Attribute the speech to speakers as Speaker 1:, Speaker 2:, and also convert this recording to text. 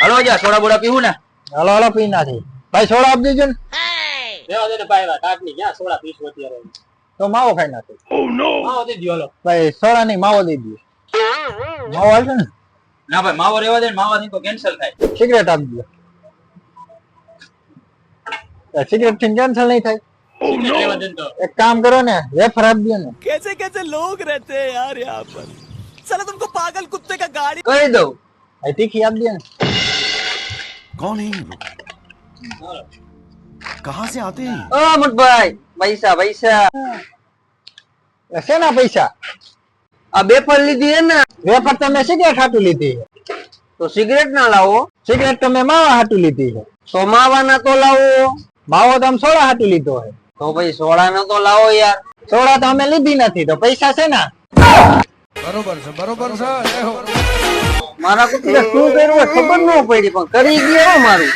Speaker 1: હાલો જા સોડા બોડા પીવું ને.
Speaker 2: હાલો હાલો પી નાખી ભાઈ સોડા આપી દેજો ને.
Speaker 3: દેવા દે ને ભાઈ ટાટની ક્યાં સોડા પીશું અત્યારે
Speaker 2: તો માવો ખાઈ નાખે.
Speaker 3: માવો દે દ્યો હાલો
Speaker 2: ભાઈ સોડા નહીં માવો દઈ દઈએ. માવો આવશે ને.
Speaker 1: ના ભાઈ માવો રેવા દે ને માવાથી તો કેન્સલ થાય.
Speaker 2: સિગરેટ આપી દો. સિગરેટ થી કેન્સલ નહીં થાય.
Speaker 3: દેવા દે તો
Speaker 2: એક કામ કરો ને વેફર આપી દો ને.
Speaker 4: कैसे कैसे लोग रहते हैं यार यहाँ पर साला तुमको पागल कुत्ते का गाड़ी
Speaker 1: કરી દઉં.
Speaker 2: ભાઈ તીખી આપી દો ને.
Speaker 4: कौन है ये लोग कहाँ से आते हैं
Speaker 1: ઓ મોટભાઈ પૈસા પૈસા
Speaker 2: શેના પૈસા?
Speaker 1: આ બેફર લીધી હે ને
Speaker 2: વેફર તમે સિગરેટ હાટું લીધી છે.
Speaker 1: તો સિગરેટ ના લાવો
Speaker 2: સિગરેટ તમે માવા હાટું લીધી છે.
Speaker 1: તો માવાના તો લાવો.
Speaker 2: માવો તો આમ સોડા હાટું લીધો છે.
Speaker 1: તો ભાઈ સોડા નો તો લાવો યાર.
Speaker 2: સોડા તો અમે લીધી નથી તો પૈસા છે ને.
Speaker 1: મારા કુટુંબે શું કર્યું હોય ખબર ન પડી પણ કરી ગયો મારું.